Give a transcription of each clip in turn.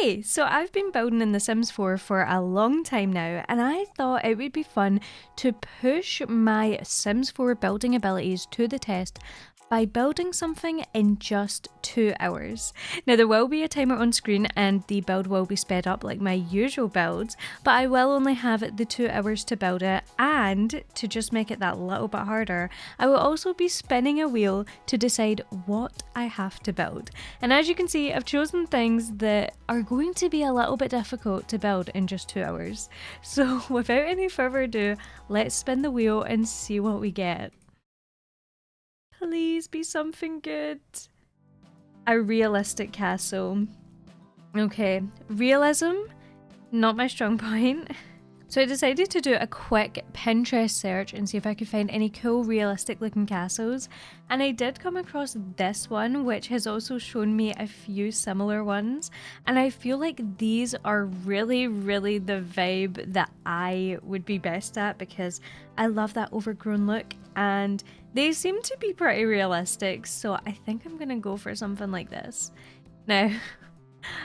Hey, so I've been building in The Sims 4 for a long time now, and I thought it would be fun to push my Sims 4 building abilities to the test by building something in just 2 hours. Now there will be a timer on screen and the build will be sped up like my usual builds, but I will only have the 2 hours to build it, and to just make it that little bit harder, I will also be spinning a wheel to decide what I have to build. And as you can see, I've chosen things that are going to be a little bit difficult to build in just 2 hours. So without any further ado, let's spin the wheel and see what we get. Please be something good. A realistic castle. Okay, realism, not my strong point. So I decided to do a quick Pinterest search and see if I could find any cool realistic looking castles, and I did come across this one, which has also shown me a few similar ones, and I feel like these are really the vibe that I would be best at because I love that overgrown look and they seem to be pretty realistic, so I think I'm gonna go for something like this. Now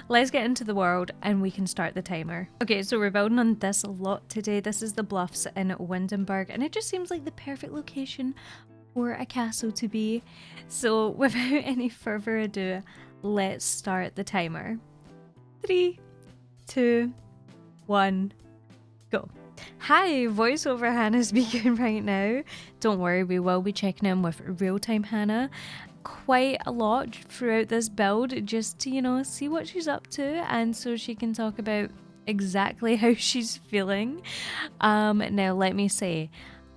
let's get into the world and we can start the timer. Okay, so we're building on this lot today. This is the Bluffs in Windenburg, and it just seems like the perfect location for a castle to be. So without any further ado, let's start the timer. 3, 2, 1, go. Hi, voiceover Hannah speaking right now. Don't worry, we will be checking in with real-time Hannah quite a lot throughout this build, just to, you know, see what she's up to and so she can talk about exactly how she's feeling. Now let me say,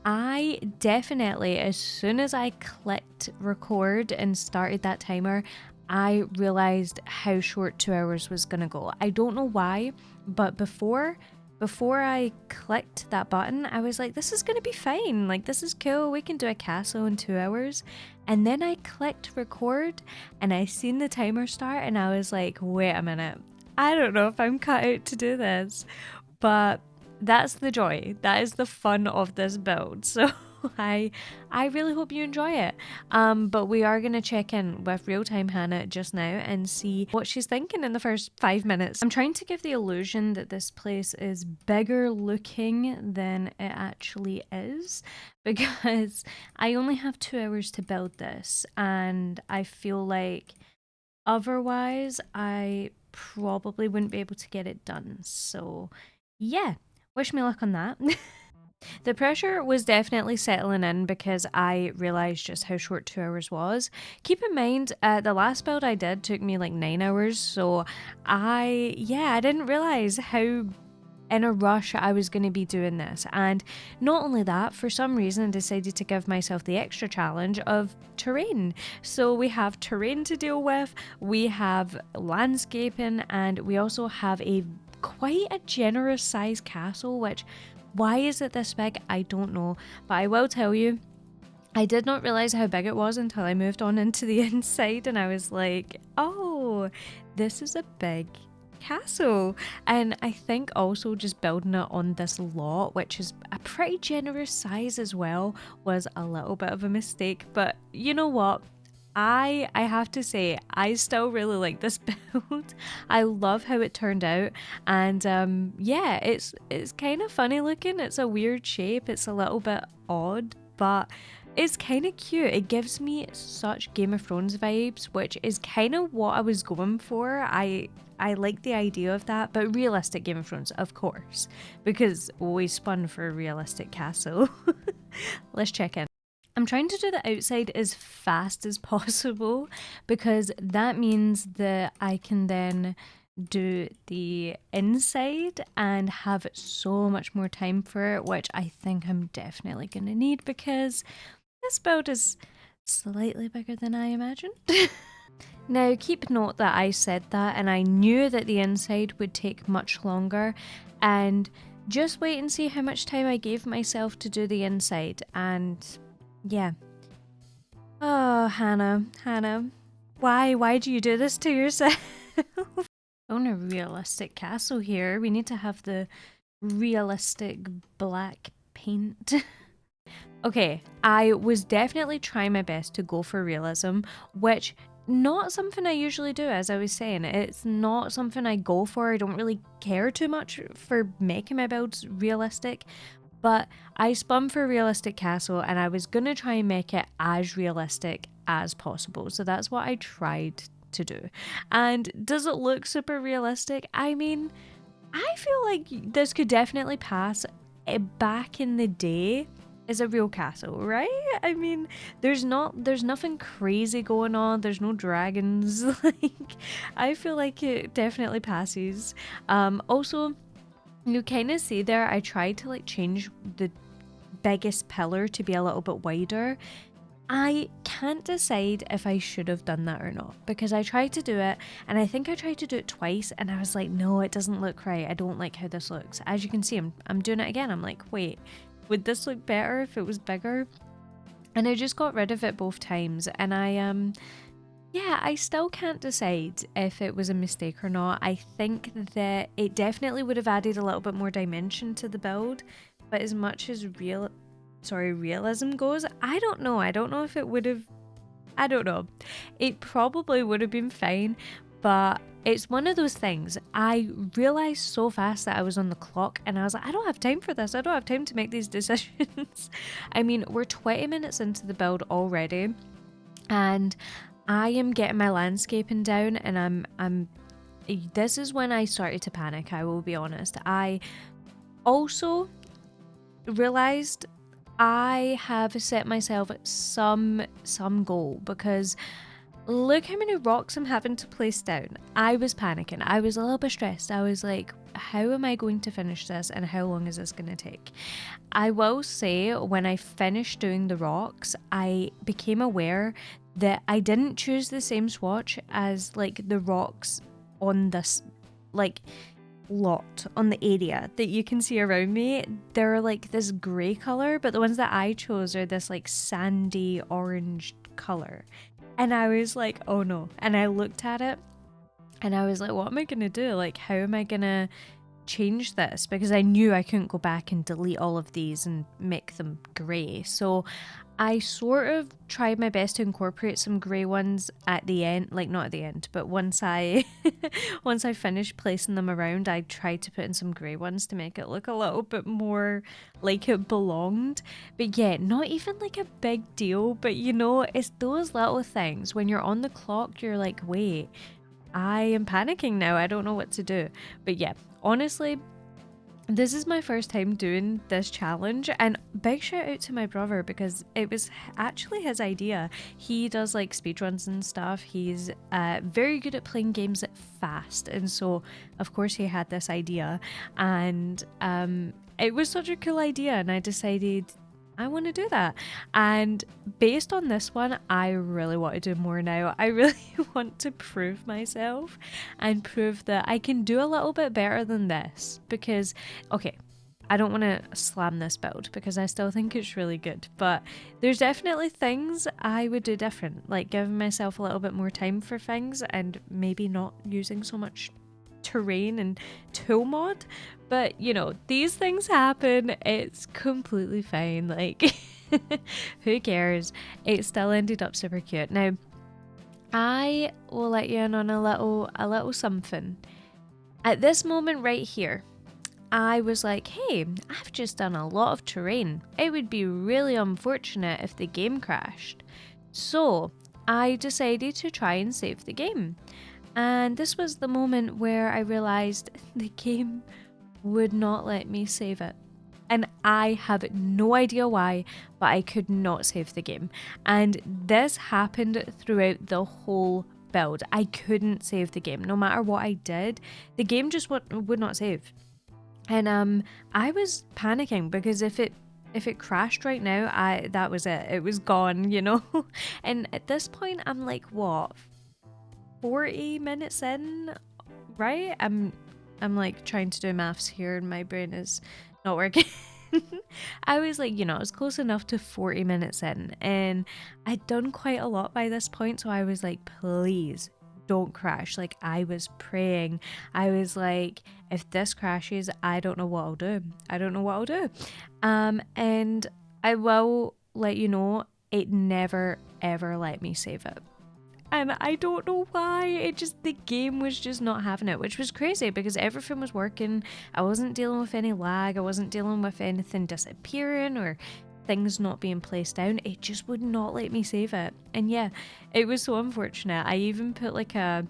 I definitely, as soon as I clicked record and started that timer, I realized how short 2 hours was gonna go. I don't know why, but before I clicked that button, I was like, this is gonna be fine, like this is cool, we can do a castle in 2 hours. And then I clicked record and I seen the timer start and I was like, wait a minute, I don't know if I'm cut out to do this. But that's the joy, that is the fun of this build. So I really hope you enjoy it. But we are going to check in with real-time Hannah just now and see what she's thinking in the first 5 minutes. I'm trying to give the illusion that this place is bigger looking than it actually is, because I only have 2 hours to build this, and I feel like otherwise I probably wouldn't be able to get it done. So yeah, wish me luck on that. The pressure was definitely settling in because I realised just how short 2 hours was. Keep in mind, the last build I did took me like 9 hours, so I didn't realise how in a rush I was going to be doing this. And not only that, for some reason I decided to give myself the extra challenge of terrain. So we have terrain to deal with, we have landscaping, and we also have a quite a generous size castle, which, why is it this big? I don't know, but I will tell you, I did not realize how big it was until I moved on into the inside and I was like, oh, this is a big castle. And I think also just building it on this lot, which is a pretty generous size as well, was a little bit of a mistake. But you know what? I have to say, I still really like this build. I love how it turned out, and yeah, it's kind of funny looking. It's a weird shape, it's a little bit odd, but it's kind of cute. It gives me such Game of Thrones vibes, which is kind of what I was going for. I like the idea of that, but realistic Game of Thrones, of course, because we spun for a realistic castle. Let's check in. I'm trying to do the outside as fast as possible because that means that I can then do the inside and have so much more time for it, which I think I'm definitely going to need because this build is slightly bigger than I imagined. Now, keep note that I said that and I knew that the inside would take much longer, and just wait and see how much time I gave myself to do the inside. And yeah. Oh, Hannah, why do you do this to yourself? On a realistic castle here, we need to have the realistic black paint. Okay, I was definitely trying my best to go for realism, which not something I usually do, as I was saying. It's not something I go for. I don't really care too much for making my builds realistic. But I spun for a realistic castle and I was going to try and make it as realistic as possible. So that's what I tried to do. And does it look super realistic? I mean, I feel like this could definitely pass. Back in the day is a real castle, right? I mean, there's nothing crazy going on. There's no dragons. Like, I feel like it definitely passes. Also, you kind of see there, I tried to like change the biggest pillar to be a little bit wider. I can't decide if I should have done that or not, because I tried to do it and I think I tried to do it twice and I was like, no, it doesn't look right. I don't like how this looks. As you can see, I'm doing it again. I'm like, wait, would this look better if it was bigger? And I just got rid of it both times. And I still can't decide if it was a mistake or not. I think that it definitely would have added a little bit more dimension to the build, but as much as realism goes, I don't know. I don't know if it would have, I don't know. It probably would have been fine, but it's one of those things. I realized so fast that I was on the clock and I was like, I don't have time for this. I don't have time to make these decisions. I mean, we're 20 minutes into the build already and I am getting my landscaping down and this is when I started to panic, I will be honest. I also realized I have set myself some goal, because look how many rocks I'm having to place down. I was panicking. I was a little bit stressed. I was like, how am I going to finish this and how long is this going to take? I will say, when I finished doing the rocks, I became aware that I didn't choose the same swatch as like the rocks on this like lot on the area that you can see around me. They're like this grey colour, but the ones that I chose are this like sandy orange colour. And I was like, oh no. And I looked at it and I was like, what am I gonna do? Like, how am I gonna change this? Because I knew I couldn't go back and delete all of these and make them grey. So I sort of tried my best to incorporate some grey ones at the end, like not at the end, but once I finished placing them around, I tried to put in some grey ones to make it look a little bit more like it belonged. But yeah, not even like a big deal, but you know, it's those little things. When you're on the clock, you're like, wait, I am panicking now. I don't know what to do. But yeah, honestly, this is my first time doing this challenge, and big shout out to my brother because it was actually his idea. He does like speedruns and stuff. He's very good at playing games fast, and so of course he had this idea, and it was such a cool idea, and I decided I want to do that. And based on this one, I really want to do more now. I really want to prove myself and prove that I can do a little bit better than this. Because, okay, I don't want to slam this build because I still think it's really good. But there's definitely things I would do different, like giving myself a little bit more time for things and maybe not using so much terrain and tool mod. But you know, these things happen. It's completely fine. Like, who cares? It still ended up super cute. Now, I will let you in on a little something. At this moment right here, I was like, hey, I've just done a lot of terrain. It would be really unfortunate if the game crashed. So I decided to try and save the game. And this was the moment where I realized the game would not let me save it. And I have no idea why, but I could not save the game. And this happened throughout the whole build. I couldn't save the game. No matter what I did, the game just would not save. And I was panicking because if it crashed right now, that was it. It was gone, you know? And at this point, I'm like, what? 40 minutes in, right? I'm like trying to do maths here and my brain is not working. I was like, you know, I was close enough to 40 minutes in and I'd done quite a lot by this point. So I was like, please don't crash. Like, I was praying. I was like, if this crashes, I don't know what I'll do. I don't know what I'll do. And I will let you know, it never ever let me save it. And I don't know why. The game was just not having it, which was crazy because everything was working. I wasn't dealing with any lag. I wasn't dealing with anything disappearing or things not being placed down. It just would not let me save it. And yeah, it was so unfortunate. I even put like a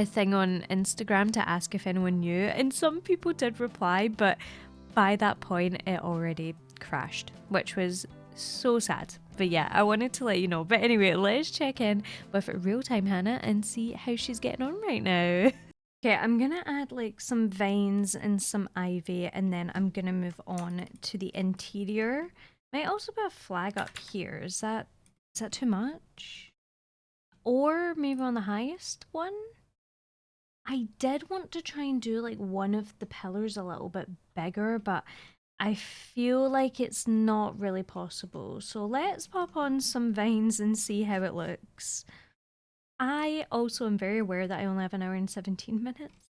thing on Instagram to ask if anyone knew, and some people did reply, but by that point it already crashed, which was so sad. But yeah, I wanted to let you know. But anyway, let's check in with real-time Hannah and see how she's getting on right now. Okay, I'm gonna add like some vines and some ivy, and then I'm gonna move on to the interior. Might also be a flag up here. Is that too much? Or maybe on the highest one? I did want to try and do like one of the pillars a little bit bigger, but I feel like it's not really possible. So let's pop on some vines and see how it looks. I also am very aware that I only have an hour and 17 minutes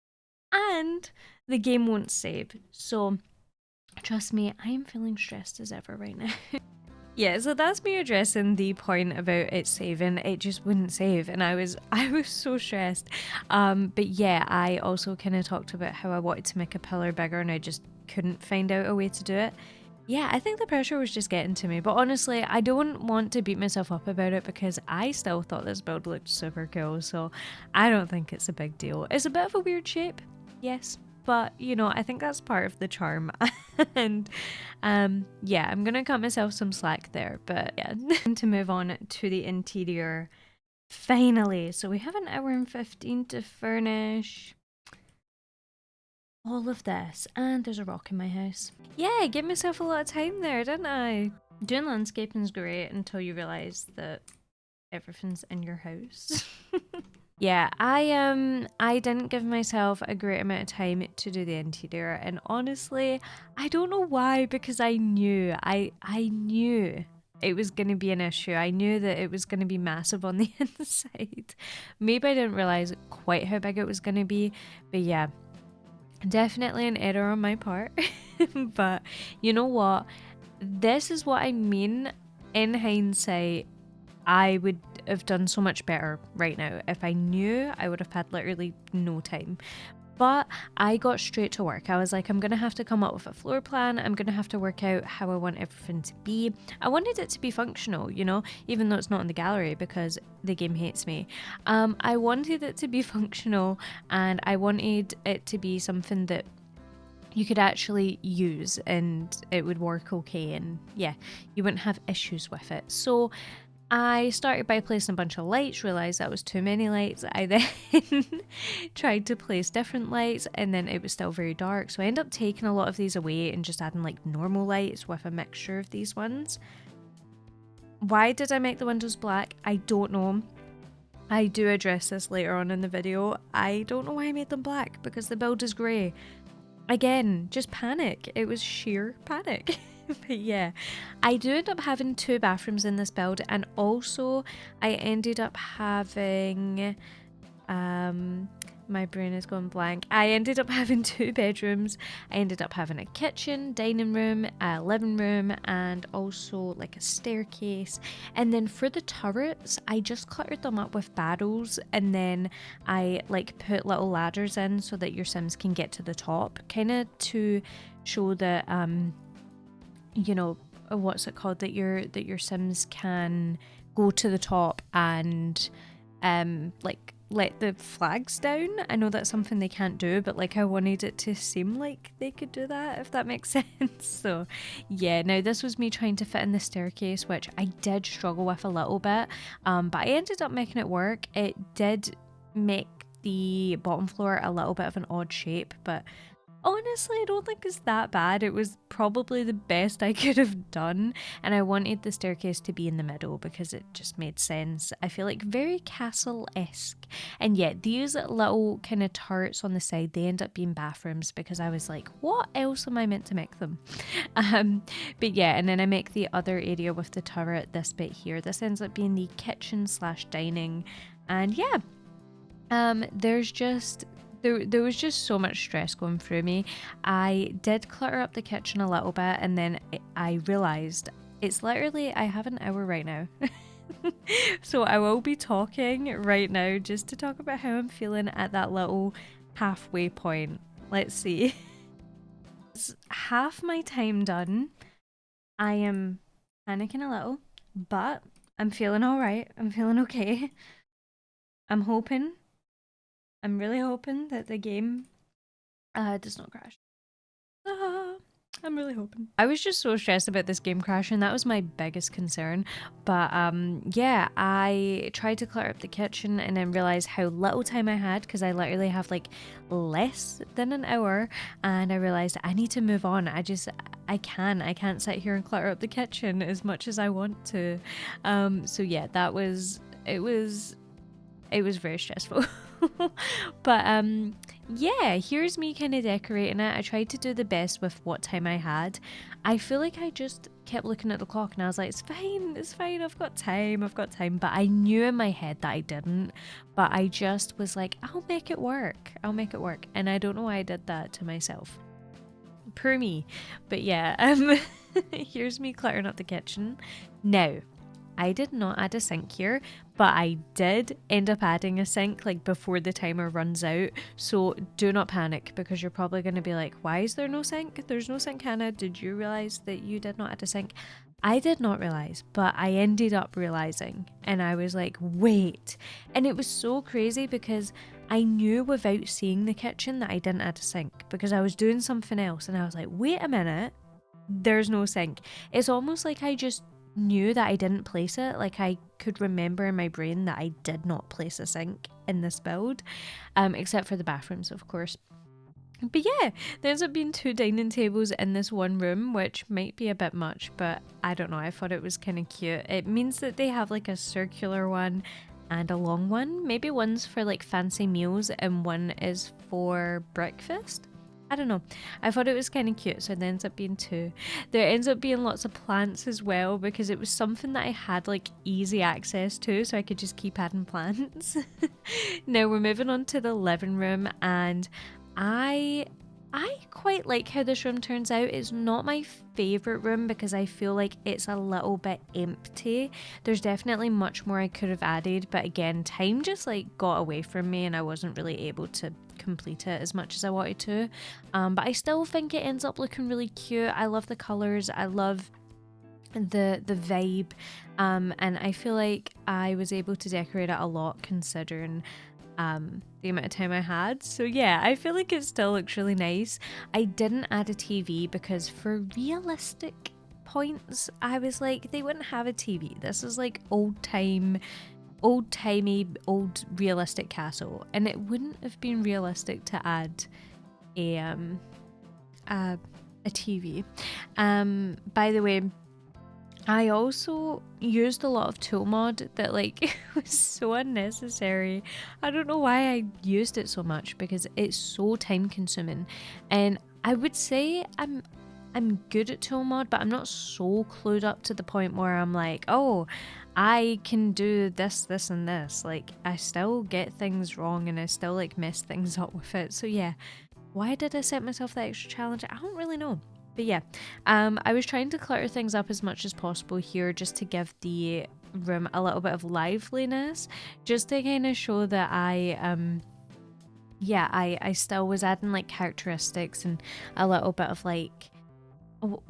and the game won't save. So trust me, I am feeling stressed as ever right now. Yeah, so that's me addressing the point about it saving. It just wouldn't save, and I was so stressed. But yeah, I also kind of talked about how I wanted to make a pillar bigger and I just couldn't find out a way to do it. Yeah, I think the pressure was just getting to me, but honestly, I don't want to beat myself up about it because I still thought this build looked super cool, so I don't think it's a big deal. It's a bit of a weird shape, yes, but you know, I think that's part of the charm. And yeah, I'm gonna cut myself some slack there, but yeah. To move on to the interior finally. So we have an hour and 15 to furnish all of this, and there's a rock in my house. Yeah, give myself a lot of time there, didn't I? Doing landscaping's great until you realize that everything's in your house. Yeah, I didn't give myself a great amount of time to do the interior, and honestly, I don't know why, because I knew it was going to be an issue. I knew that it was going to be massive on the inside. Maybe I didn't realize quite how big it was going to be, but yeah, definitely an error on my part. But you know what? This is what I mean. In hindsight, I would have done so much better right now. If I knew, I would have had literally no time. But I got straight to work. I was like, I'm going to have to come up with a floor plan. I'm going to have to work out how I want everything to be. I wanted it to be functional, you know, even though it's not in the gallery because the game hates me. I wanted it to be functional, and I wanted it to be something that you could actually use and it would work okay, and yeah, you wouldn't have issues with it. So I started by placing a bunch of lights, realised that was too many lights. I then tried to place different lights, and then it was still very dark. So I ended up taking a lot of these away and just adding like normal lights with a mixture of these ones. Why did I make the windows black? I don't know. I do address this later on in the video. I don't know why I made them black because the build is grey. Again, just panic. It was sheer panic. But yeah, I do end up having 2 bathrooms in this build, and also I ended up having my brain is going blank. I ended up having 2 bedrooms. I ended up having a kitchen, dining room, a living room, and also like a staircase. And then for the turrets, I just cluttered them up with barrels, and then I like put little ladders in so that your Sims can get to the top, kind of to show that you know, what's it called, that your Sims can go to the top and like let the flags down. I know that's something they can't do, but like I wanted it to seem like they could do that, if that makes sense. So yeah, now this was me trying to fit in the staircase, which I did struggle with a little bit, but I ended up making it work. It did make the bottom floor a little bit of an odd shape, but honestly, I don't think it's that bad. It was probably the best I could have done, and I wanted the staircase to be in the middle because it just made sense. I feel like very castle-esque. And yet, these little kind of turrets on the side, they end up being bathrooms because I was like, what else am I meant to make them? But yeah, and then I make the other area with the turret, this bit here. This ends up being the kitchen / dining. And yeah, there was just so much stress going through me. I did clutter up the kitchen a little bit, and then I realised it's literally, I have an hour right now. So I will be talking right now just to talk about how I'm feeling at that little halfway point. Let's see. It's half my time done. I am panicking a little, but I'm feeling all right. I'm feeling okay. I'm really hoping that the game does not crash. I'm really hoping. I was just so stressed about this game crashing. That was my biggest concern. But yeah, I tried to clutter up the kitchen and then realized how little time I had, because I literally have like less than an hour, and I realized I need to move on. I can't sit here and clutter up the kitchen as much as I want to. So yeah, it was very stressful. But yeah, here's me kind of decorating it. I tried to do the best with what time I had. I feel like I just kept looking at the clock and I was like, it's fine, I've got time. But I knew in my head that I didn't. But I just was like, I'll make it work. And I don't know why I did that to myself. Per me. But yeah, here's me cluttering up the kitchen. Now, I did not add a sink here, but I did end up adding a sink like before the timer runs out. So do not panic, because you're probably going to be like, why is there no sink? There's no sink, Hannah. Did you realize that you did not add a sink? I did not realize, but I ended up realizing, and I was like, wait. And it was so crazy because I knew without seeing the kitchen that I didn't add a sink, because I was doing something else and I was like, wait a minute, there's no sink. It's almost like I just knew that I didn't place it. Like I could remember in my brain that I did not place a sink in this build, except for the bathrooms, of course. But yeah, there ends up being 2 dining tables in this one room, which might be a bit much, but I don't know, I thought it was kind of cute. It means that they have like a circular one and a long one. Maybe one's for like fancy meals and one is for breakfast. I don't know. I thought it was kind of cute, so it ends up being 2. There ends up being lots of plants as well, because it was something that I had like easy access to, so I could just keep adding plants. Now we're moving on to the living room, and I quite like how this room turns out. It's not my favourite room because I feel like it's a little bit empty. There's definitely much more I could have added, but again, time just like got away from me and I wasn't really able to complete it as much as I wanted to. But I still think it ends up looking really cute. I love the colours. I love the vibe, and I feel like I was able to decorate it a lot considering the amount of time I had. So yeah, I feel like it still looks really nice. I didn't add a TV because for realistic points, I was like, they wouldn't have a TV. This is like old-timey, old realistic castle, and it wouldn't have been realistic to add a TV. By the way, I also used a lot of tool mod that like was so unnecessary. I don't know why I used it so much because it's so time consuming, and I would say I'm good at tool mod, but I'm not so clued up to the point where I'm like, oh, I can do this, this, and this. Like I still get things wrong and I still like mess things up with it. So yeah, why did I set myself that extra challenge? I don't really know. But yeah, I was trying to clutter things up as much as possible here just to give the room a little bit of liveliness, just to kind of show that I still was adding like characteristics and a little bit of like,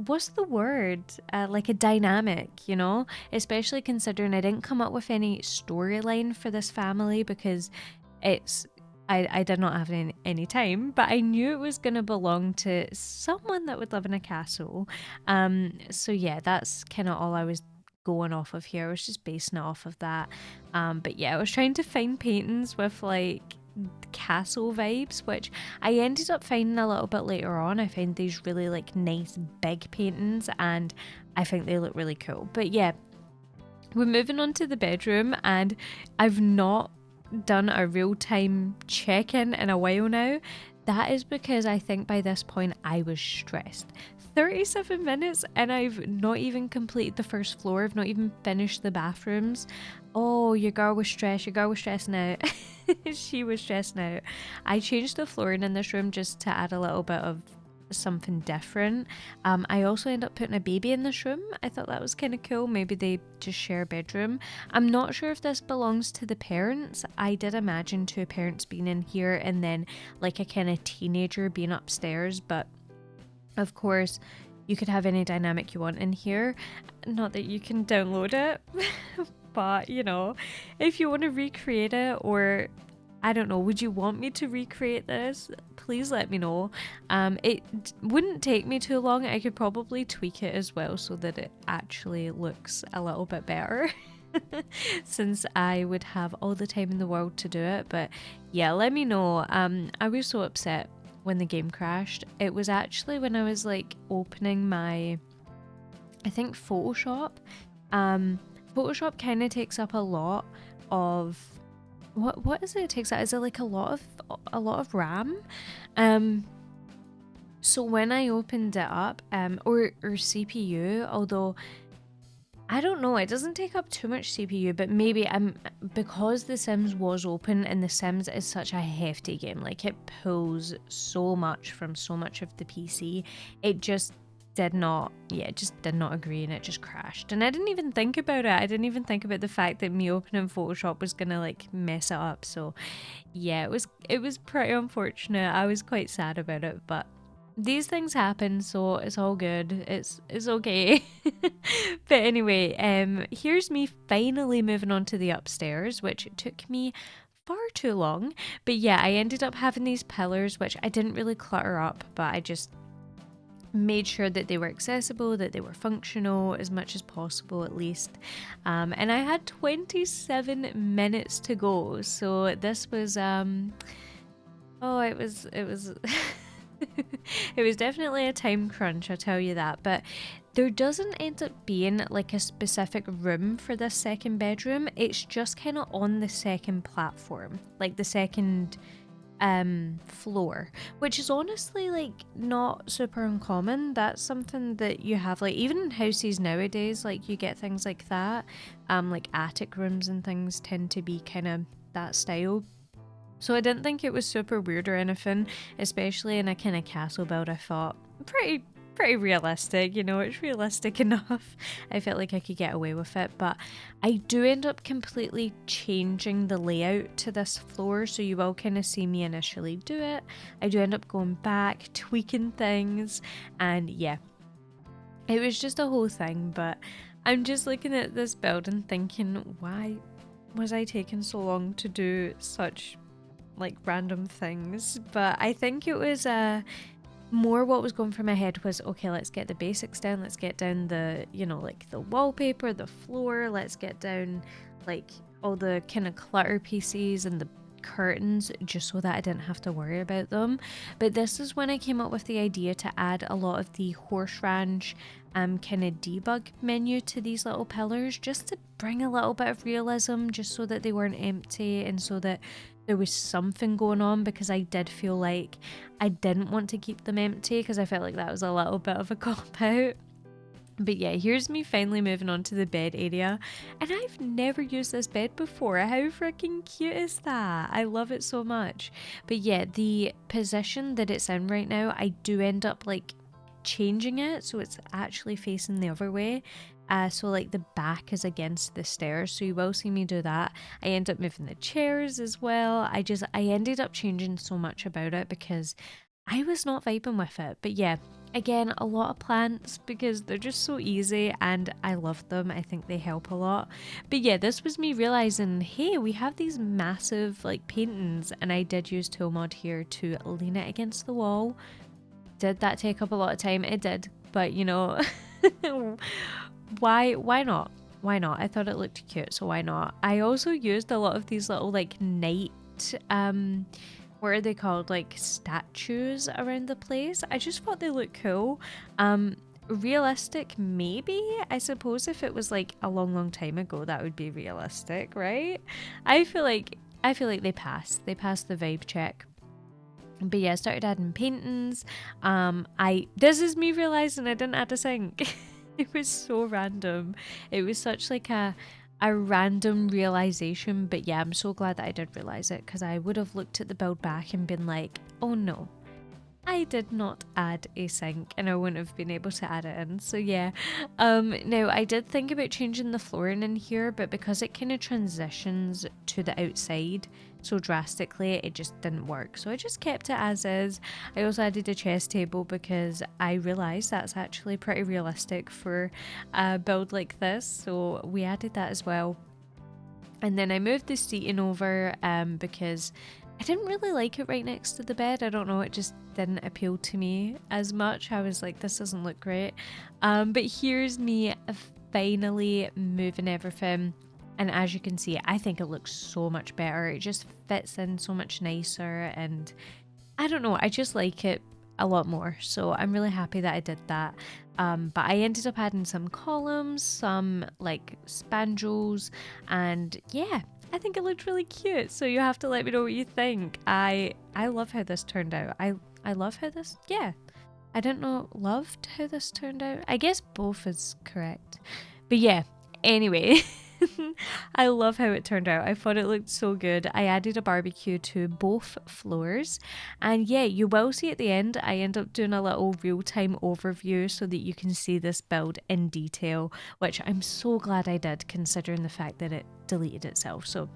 what's the word? Like a dynamic, you know? Especially considering I didn't come up with any storyline for this family because I did not have any time, but I knew it was going to belong to someone that would live in a castle. So yeah, that's kind of all I was going off of here. I was just basing it off of that. But yeah, I was trying to find paintings with like castle vibes, which I ended up finding a little bit later on. I found these really like nice big paintings and I think they look really cool. But yeah, we're moving on to the bedroom, and I've not done a real-time check-in in a while now. That is because I think by this point I was stressed. 37 minutes and I've not even completed the first floor. I've not even finished the bathrooms. Oh, your girl was stressed. Your girl was stressing out. She was stressing out. I changed the flooring in this room just to add a little bit of something different. I also end up putting a baby in this room. I thought that was kind of cool. Maybe they just share a bedroom. I'm not sure if this belongs to the parents. I did imagine 2 parents being in here and then like a kind of teenager being upstairs, but of course you could have any dynamic you want in here. Not that you can download it, but you know, if you want to recreate it, or I don't know, would you want me to recreate this? Please let me know. It wouldn't take me too long. I could probably tweak it as well so that it actually looks a little bit better. Since I would have all the time in the world to do it. But yeah, let me know. I was so upset when the game crashed. It was actually when I was like opening my, I think, Photoshop. Photoshop kind of takes up a lot of what is it takes up? Is it like a lot of RAM? So when I opened it up, or CPU, although I don't know, it doesn't take up too much CPU, but maybe because The Sims was open, and The Sims is such a hefty game, like it pulls so much from so much of the PC, it just did not agree, and it just crashed. And I didn't even think about it. I didn't even think about the fact that me opening Photoshop was gonna like mess it up. So yeah, it was pretty unfortunate. I was quite sad about it, but these things happen, so it's all good. It's okay. But anyway, here's me finally moving on to the upstairs, which took me far too long. But yeah, I ended up having these pillars, which I didn't really clutter up, but I just made sure that they were accessible, that they were functional as much as possible at least. And I had 27 minutes to go, so this was it was it was definitely a time crunch, I'll tell you that. But there doesn't end up being like a specific room for this second bedroom. It's just kind of on the second platform, like the second floor, which is honestly like not super uncommon. That's something that you have, like even in houses nowadays, like you get things like that. Like attic rooms and things tend to be kind of that style. So I didn't think it was super weird or anything, especially in a kind of castle build. I thought pretty realistic, you know, it's realistic enough. I felt like I could get away with it, but I do end up completely changing the layout to this floor, so you will kind of see me initially do it. I do end up going back, tweaking things, and yeah, it was just a whole thing. But I'm just looking at this build and thinking, why was I taking so long to do such like random things? But I think it was more what was going through my head was, okay, let's get the basics down, let's get down the, you know, like the wallpaper, the floor, let's get down like all the kind of clutter pieces and the curtains, just so that I didn't have to worry about them. But this is when I came up with the idea to add a lot of the horse ranch kind of debug menu to these little pillars, just to bring a little bit of realism, just so that they weren't empty and so that there was something going on, because I did feel like I didn't want to keep them empty because I felt like that was a little bit of a cop out. But yeah, here's me finally moving on to the bed area, and I've never used this bed before. How freaking cute is that? I love it so much. But yeah, the position that it's in right now, I do end up like changing it so it's actually facing the other way. So like the back is against the stairs, so you will see me do that. I end up moving the chairs as well. I ended up changing so much about it because I was not vibing with it. But yeah, again, a lot of plants because they're just so easy and I love them. I think they help a lot. But yeah, this was me realizing, hey, we have these massive like paintings, and I did use tool mod here to lean it against the wall. Did that take up a lot of time? It did, but you know, why not? Why not? I thought it looked cute, so why not? I also used a lot of these little like night what are they called, like statues around the place. I just thought they looked cool. Realistic maybe, I suppose. If it was like a long time ago, that would be realistic, right? I feel like they passed the vibe check. But yeah, I started adding paintings. This is me realizing I didn't add a sink. It was so random. It was such like a random realization. But yeah, I'm so glad that I did realize it, because I would have looked at the build back and been like, oh no, I did not add a sink and I wouldn't have been able to add it in. So yeah. Now I did think about changing the flooring in here, but because it kind of transitions to the outside so drastically, it just didn't work. So I just kept it as is. I also added a chess table because I realized that's actually pretty realistic for a build like this. So we added that as well. And then I moved the seating over because I didn't really like it right next to the bed. I don't know, it just didn't appeal to me as much. I was like, this doesn't look great. But here's me finally moving everything. And as you can see, I think it looks so much better. It just fits in so much nicer. And I don't know, I just like it a lot more. So I'm really happy that I did that. But I ended up adding some columns, some like spandrels, and yeah, I think it looked really cute. So you have to let me know what you think. I love how this turned out. I love how this, yeah. I don't know, loved how this turned out. I guess both is correct. But yeah, anyway. I love how it turned out. I thought it looked so good. I added a barbecue to both floors. And yeah, you will see at the end, I end up doing a little real-time overview so that you can see this build in detail, which I'm so glad I did considering the fact that it deleted itself. So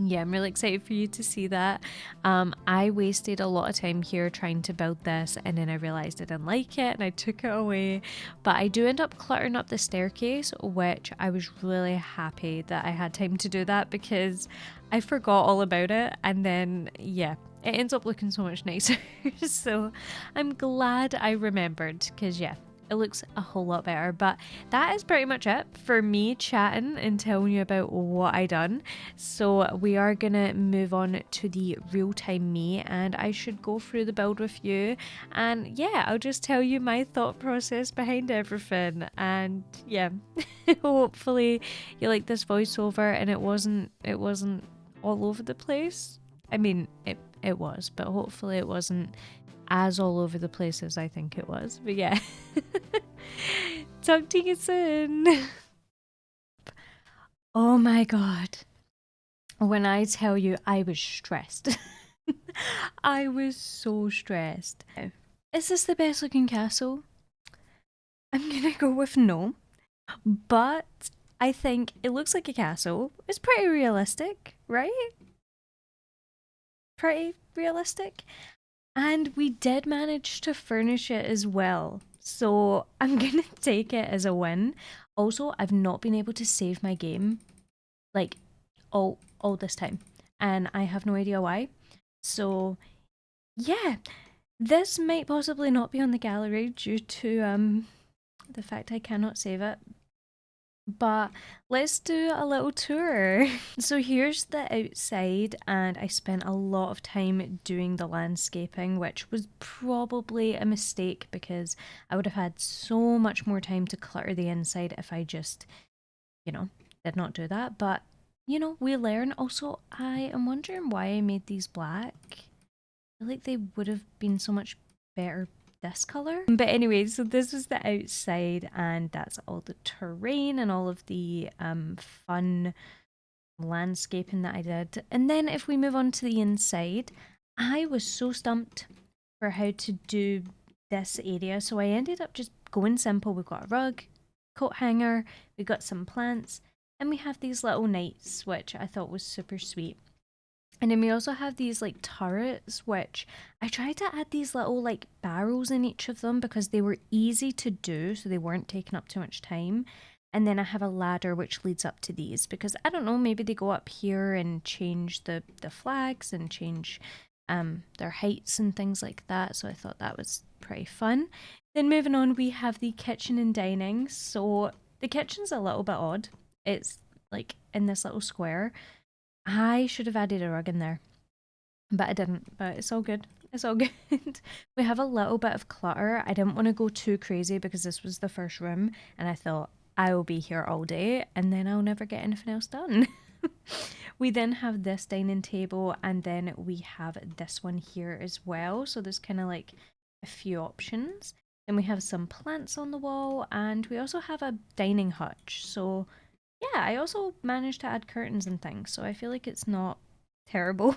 yeah, I'm really excited for you to see that. I wasted a lot of time here trying to build this and then I realized I didn't like it and I took it away. But I do end up cluttering up the staircase, which I was really happy that I had time to do that because I forgot all about it. And then, yeah, it ends up looking so much nicer. So I'm glad I remembered because, yeah, it looks a whole lot better. But that is pretty much it for me chatting and telling you about what I done. So we are gonna move on to the real-time me and I should go through the build with you, and yeah, I'll just tell you my thought process behind everything. And yeah, hopefully you like this voiceover and it wasn't all over the place. I mean, it was, but hopefully it wasn't as all over the place as I think it was. But yeah. Talk to you soon. Oh my god. When I tell you I was stressed. I was so stressed. Is this the best looking castle? I'm gonna go with no. But I think it looks like a castle. It's pretty realistic, right? Pretty realistic. And we did manage to furnish it as well. So I'm gonna take it as a win. Also, I've not been able to save my game like all this time. And I have no idea why. So yeah, this might possibly not be on the gallery due to the fact I cannot save it. But let's do a little tour. So here's the outside, and I spent a lot of time doing the landscaping, which was probably a mistake because I would have had so much more time to clutter the inside if I just, you know, did not do that. But, you know, we learn. Also, I am wondering why I made these black. I feel like they would have been so much better this color. But anyway, so this was the outside and that's all the terrain and all of the fun landscaping that I did. And then if we move on to the inside, I was so stumped for how to do this area. So I ended up just going simple. We've got a rug, coat hanger, we got some plants, and we have these little knights, which I thought was super sweet. And then we also have these like turrets, which I tried to add these little like barrels in each of them because they were easy to do, so they weren't taking up too much time. And then I have a ladder which leads up to these because I don't know, maybe they go up here and change the flags and change their heights and things like that. So I thought that was pretty fun. Then moving on, we have the kitchen and dining. So the kitchen's a little bit odd. It's like in this little square. I should have added a rug in there, but I didn't, but it's all good. It's all good. We have a little bit of clutter. I didn't want to go too crazy because this was the first room and I thought I will be here all day and then I'll never get anything else done. We then have this dining table and then we have this one here as well. So there's kind of like a few options. Then we have some plants on the wall and we also have a dining hutch. So yeah, I also managed to add curtains and things, so I feel like it's not terrible.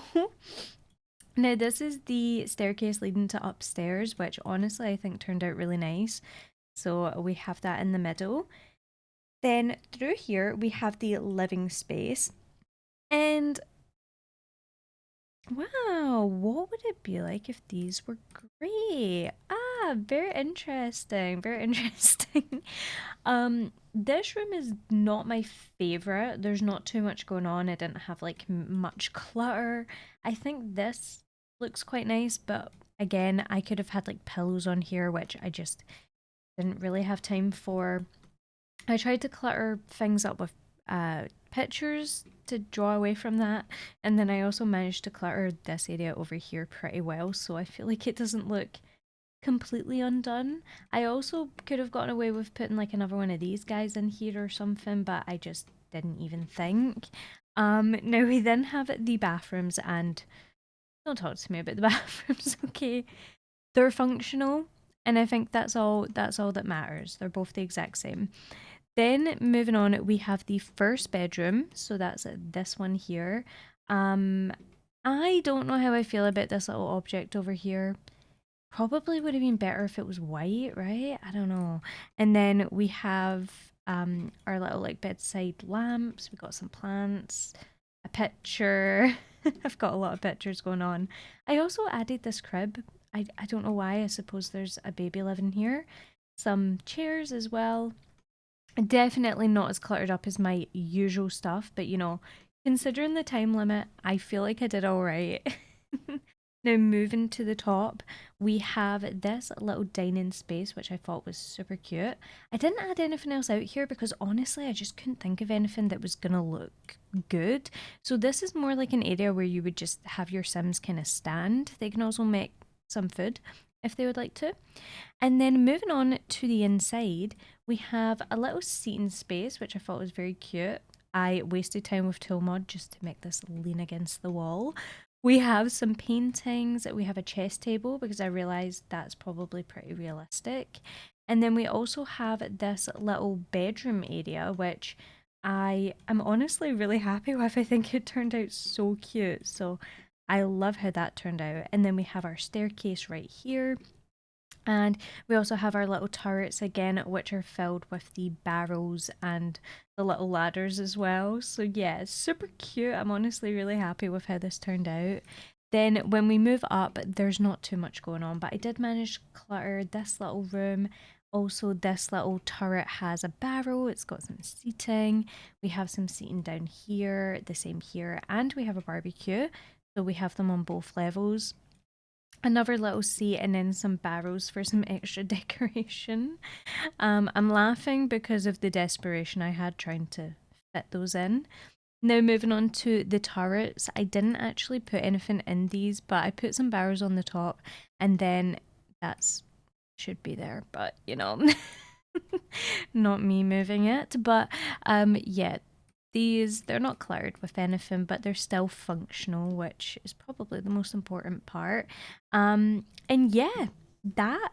Now, this is the staircase leading to upstairs, which honestly I think turned out really nice. So we have that in the middle. Then through here, we have the living space. And wow, what would it be like if these were grey? Ah, very interesting, very interesting. This room is not my favorite. There's not too much going on. I didn't have like much clutter. I think this looks quite nice, but again, I could have had like pillows on here, which I just didn't really have time for. I tried to clutter things up with pictures to draw away from that, and then I also managed to clutter this area over here pretty well, so I feel like it doesn't look completely undone. I also could have gotten away with putting like another one of these guys in here or something, but I just didn't even think. Now we then have the bathrooms, and don't talk to me about the bathrooms, okay? They're functional, and I think that's all that matters. They're both the exact same. Then moving on, we have the first bedroom. So that's this one here. Um, I don't know how I feel about this little object over here. Probably would have been better if it was white, right? I don't know. And then we have our little like bedside lamps. We got some plants, a picture. I've got a lot of pictures going on. I also added this crib. I don't know why. I suppose there's a baby living here. Some chairs as well. Definitely not as cluttered up as my usual stuff, but you know, considering the time limit, I feel like I did all right. Now, moving to the top, we have this little dining space, which I thought was super cute. I didn't add anything else out here because honestly, I just couldn't think of anything that was gonna look good. So, this is more like an area where you would just have your Sims kind of stand. They can also make some food if they would like to. And then moving on to the inside, we have a little seating space, which I thought was very cute. I wasted time with tool mod just to make this lean against the wall. We have some paintings. We have a chess table because I realised that's probably pretty realistic. And then we also have this little bedroom area, which I am honestly really happy with. I think it turned out so cute. So I love how that turned out. And then we have our staircase right here. And we also have our little turrets again, which are filled with the barrels and the little ladders as well. So yeah, it's super cute. I'm honestly really happy with how this turned out. Then when we move up, there's not too much going on, but I did manage to clutter this little room. Also, this little turret has a barrel. It's got some seating. We have some seating down here, the same here, and we have a barbecue. So we have them on both levels. Another little seat and then some barrels for some extra decoration. I'm laughing because of the desperation I had trying to fit those in. Now moving on to the turrets, I didn't actually put anything in these, but I put some barrels on the top and then that's should be there, but you know, not me moving it. But yeah, these, they're not cluttered with anything, but they're still functional, which is probably the most important part. And yeah, that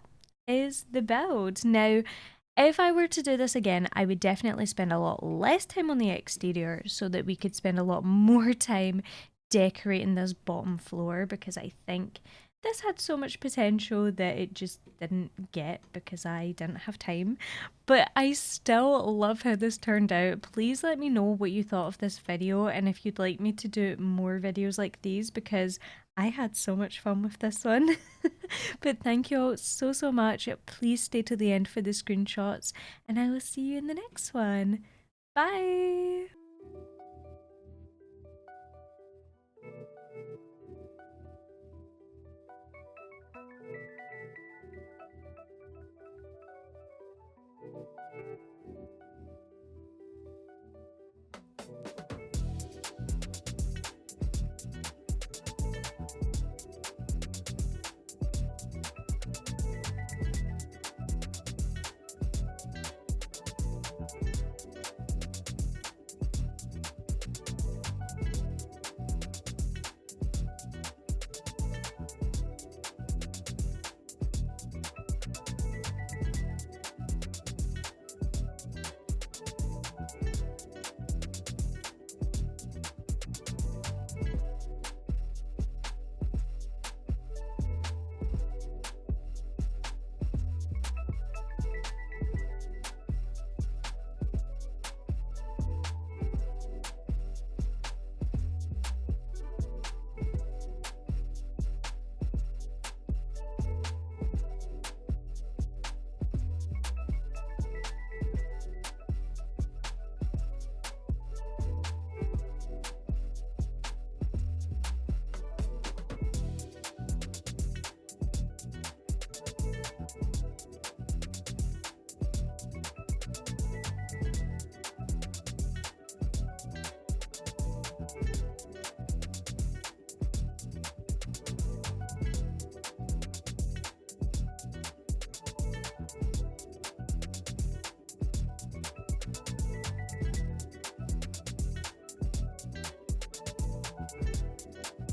is the build. Now, if I were to do this again, I would definitely spend a lot less time on the exterior so that we could spend a lot more time decorating this bottom floor because I think this had so much potential that it just didn't get because I didn't have time. But I still love how this turned out. Please let me know what you thought of this video and if you'd like me to do more videos like these because I had so much fun with this one. But thank you all so, so much. Please stay to the end for the screenshots and I will see you in the next one. Bye!